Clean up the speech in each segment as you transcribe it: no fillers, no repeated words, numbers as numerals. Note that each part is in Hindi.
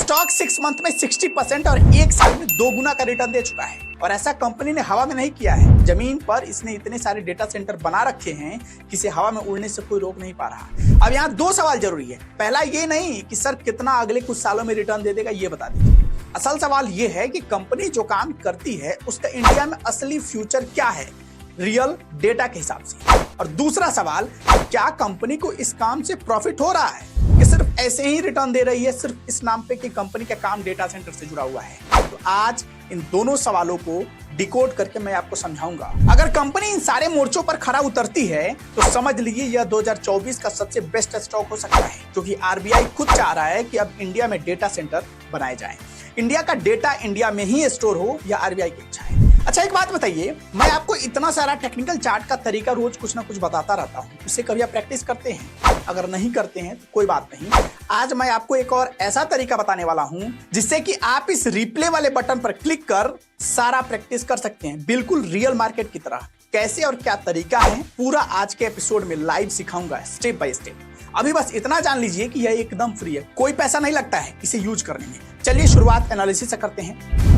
स्टॉक 6 मंथ में 60% और 1 साल में 2 गुना का रिटर्न दे चुका है। और ऐसा कंपनी ने हवा में नहीं किया है, जमीन पर इसने इतने सारे डेटा सेंटर बना रखे हैं कि इसे हवा में उड़ने से कोई रोक नहीं पा रहा। अब यहाँ 2 सवाल जरूरी है। पहला ये नहीं कि सर कितना अगले कुछ सालों में रिटर्न दे देगा, ये बता दीजिए। असल सवाल ये है कि कंपनी जो काम करती है उसका इंडिया में असली फ्यूचर क्या है, रियल डेटा के हिसाब से। और दूसरा सवाल, क्या कंपनी को इस काम से प्रॉफिट हो रहा है कि सिर्फ ऐसे ही रिटर्न दे रही है, सिर्फ इस नाम पे कि कंपनी का काम डेटा सेंटर से जुड़ा हुआ है। तो आज इन दोनों सवालों को डिकोड करके मैं आपको समझाऊंगा। अगर कंपनी इन सारे मोर्चों पर खरा उतरती है तो समझ लीजिए यह 2024 का सबसे बेस्ट स्टॉक हो सकता है, क्योंकि आरबीआई खुद चाह रहा है कि अब इंडिया में डेटा सेंटर बनाए जाएं। इंडिया का डेटा इंडिया में ही स्टोर हो, यह आरबीआई की इच्छा है। अच्छा, एक बात बताइए, मैं आपको इतना सारा टेक्निकल चार्ट का तरीका रोज कुछ ना कुछ बताता रहता हूँ, इससे कभी आप प्रैक्टिस करते हैं? अगर नहीं करते हैं तो कोई बात नहीं, आज मैं आपको एक और ऐसा तरीका बताने वाला हूँ जिससे कि आप इस रिप्ले वाले बटन पर क्लिक कर सारा प्रैक्टिस कर सकते हैं, बिल्कुल रियल मार्केट की तरह। कैसे और क्या तरीका है, पूरा आज के एपिसोड में लाइव सिखाऊंगा, स्टेप बाय स्टेप। अभी बस इतना जान लीजिए कि यह एकदम फ्री है, कोई पैसा नहीं लगता है इसे यूज करने में। चलिए शुरुआत एनालिसिस से करते हैं।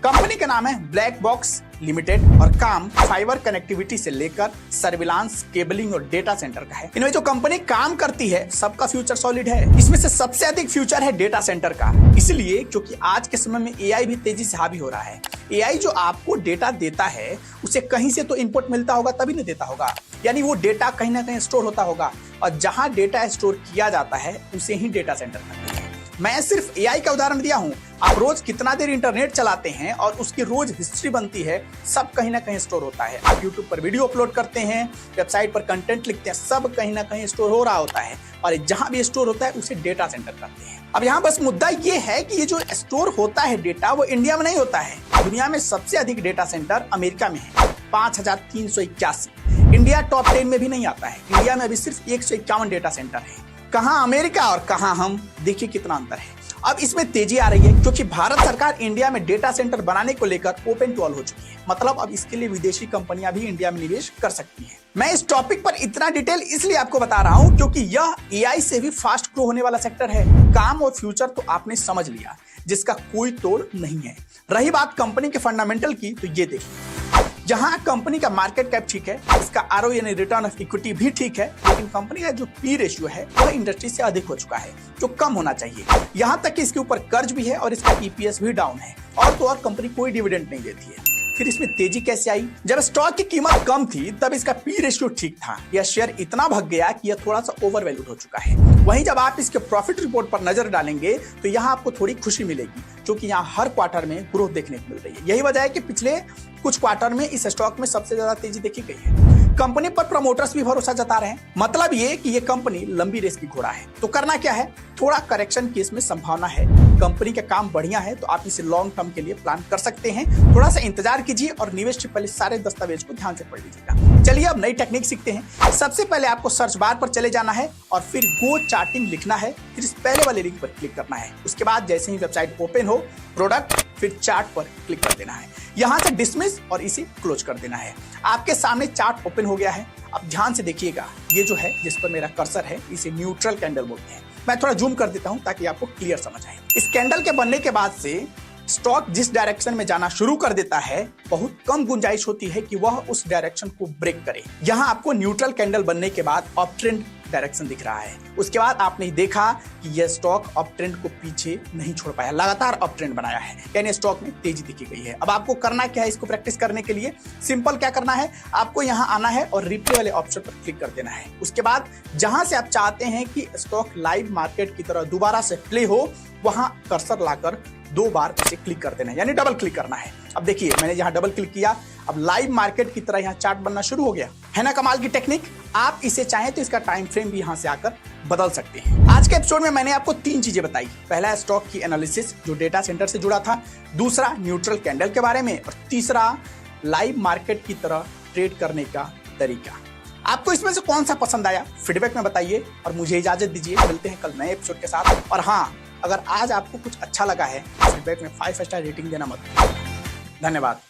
कंपनी का नाम है ब्लैक बॉक्स लिमिटेड और काम फाइबर कनेक्टिविटी से लेकर सर्विलांस, केबलिंग और डेटा सेंटर का है। इनमें जो कंपनी काम करती है सबका फ्यूचर सॉलिड है। इसमें से सबसे अधिक फ्यूचर है डेटा सेंटर का, इसलिए क्योंकि आज के समय में एआई भी तेजी से हावी हो रहा है। एआई जो आपको डेटा देता है उसे कहीं से तो इनपुट मिलता होगा तभी नहीं देता होगा, यानी वो डेटा कहीं ना कहीं स्टोर होता होगा, और जहां डेटा स्टोर किया जाता है उसे ही डेटा सेंटर कहते हैं। मैं सिर्फ एआई का उदाहरण दिया हूं, आप रोज कितना देर इंटरनेट चलाते हैं और उसकी रोज हिस्ट्री बनती है, सब कहीं ना कहीं स्टोर होता है। आप यूट्यूब पर वीडियो अपलोड करते हैं, वेबसाइट पर कंटेंट लिखते हैं, सब कहीं ना कहीं स्टोर हो रहा होता है, और जहां भी स्टोर होता है उसे डेटा सेंटर कहते हैं। अब यहाँ बस मुद्दा ये है कि ये जो स्टोर होता है डेटा, वो इंडिया में नहीं होता है। दुनिया में सबसे अधिक डेटा सेंटर अमेरिका में है, 5381। इंडिया टॉप 10 में भी नहीं आता है। इंडिया में अभी सिर्फ 151 डेटा सेंटर है। कहाँ अमेरिका और कहाँ हम, देखिए कितना अंतर है। अब इसमें तेजी आ रही है क्योंकि भारत सरकार इंडिया में डेटा सेंटर बनाने को लेकर ओपन टू ऑल हो चुकी है। मतलब अब इसके लिए विदेशी कंपनियां भी इंडिया में निवेश कर सकती हैं। मैं इस टॉपिक पर इतना डिटेल इसलिए आपको बता रहा हूं क्योंकि यह एआई से भी फास्ट ग्रो होने वाला सेक्टर है। काम और फ्यूचर तो आपने समझ लिया, जिसका कोई तोड़ नहीं है। रही बात कंपनी के फंडामेंटल की, तो ये देखिए, जहां कंपनी का मार्केट कैप ठीक है, इसका आरओई यानी रिटर्न ऑफ इक्विटी भी ठीक है, लेकिन कंपनी का जो पी रेशियो है वह इंडस्ट्री से अधिक हो चुका है, जो कम होना चाहिए। यहां तक कि इसके ऊपर कर्ज भी है और इसका ईपीएस भी डाउन है, और तो और कंपनी कोई डिविडेंड नहीं देती है। फिर इसमें तेजी कैसे आई? जब स्टॉक की कीमत कम थी तब इसका पी रेशियो ठीक था। यह शेयर इतना भग गया कि यह थोड़ा सा ओवर वैल्यूड हो चुका है। वहीं जब आप इसके प्रॉफिट रिपोर्ट पर नजर डालेंगे तो यहाँ आपको थोड़ी खुशी मिलेगी, क्योंकि यहाँ हर क्वार्टर में ग्रोथ देखने को मिल रही है। यही वजह है कि पिछले कुछ क्वार्टर में इस स्टॉक में सबसे ज्यादा तेजी देखी गई है। कंपनी पर प्रमोटर्स भी भरोसा जता रहे हैं, मतलब ये कि ये कंपनी लंबी रेस की घोड़ा है। तो करना क्या है, थोड़ा करेक्शन की इसमें संभावना है। कंपनी का काम बढ़िया है तो आप इसे लॉन्ग टर्म के लिए प्लान कर सकते हैं। थोड़ा सा इंतजार कीजिए और निवेश से पहले सारे दस्तावेज को ध्यान से पढ़ लीजिएगा। चलिए अब नई टेक्निक सीखते हैं। सबसे पहले आपको सर्च बार पर चले जाना है और फिर गो चार्टिंग लिखना है, फिर इस पहले वाले लिंक पर क्लिक करना है। उसके बाद जैसे ही वेबसाइट ओपन हो, प्रोडक्ट फिर चार्ट पर क्लिक कर देना है। यहां से डिसमिस और इसे क्लोज कर देना है। आपके सामने चार्ट ओपन हो गया है। अब ध्यान से देखिएगा, ये जो है जिस पर मेरा कर्सर है इसे न्यूट्रल कैंडल बोलते हैं। मैं थोड़ा जूम कर देता हूं ताकि आपको क्लियर समझ आए। इस कैंडल के बनने के बाद से स्टॉक जिस डायरेक्शन में जाना शुरू कर देता है, बहुत कम गुंजाइश होती है कि वह उस डायरेक्शन को ब्रेक करे। यहाँ आपको न्यूट्रल कैंडल बनने के बाद अप ट्रेंड डायरेक्शन दिख रहा है। उसके बाद आपने देखा कि यह स्टॉक अप ट्रेंड को पीछे नहीं छोड़ पाया, लगातार अप ट्रेंड बनाया है, यानी स्टॉक में तेजी दिखी गई है। अब आपको करना क्या है, इसको प्रैक्टिस करने के लिए सिंपल क्या करना है, आपको यहाँ आना है और रिप्ले वाले ऑप्शन पर क्लिक कर देना है। उसके बाद जहां से आप चाहते हैं कि स्टॉक लाइव मार्केट की तरह दोबारा से प्ले हो, वहां कर्सर लाकर 2 बार इसे क्लिक कर देना है, यानी डबल क्लिक करना है। अब देखिए मैंने यहाँ डबल क्लिक किया, अब लाइव मार्केट की तरह यहाँ चार्ट बनना शुरू हो गया है ना। कमाल की टेक्निक। आप इसे चाहें तो इसका टाइम फ्रेम भी यहाँ से आकर बदल सकते हैं। आज के एपिसोड में मैंने आपको 3 चीजें बताई। पहला स्टॉक की एनालिसिस जो डेटा सेंटर से जुड़ा था, दूसरा न्यूट्रल कैंडल के बारे में, और तीसरा लाइव मार्केट की तरह ट्रेड करने का तरीका। आपको इसमें से कौन सा पसंद आया, फीडबैक में बताइए और मुझे इजाजत दीजिए। मिलते हैं कल नए एपिसोड के साथ। और हाँ, अगर आज आपको कुछ अच्छा लगा है, फीडबैक में 5 स्टार रेटिंग देना मत भूलिए। धन्यवाद।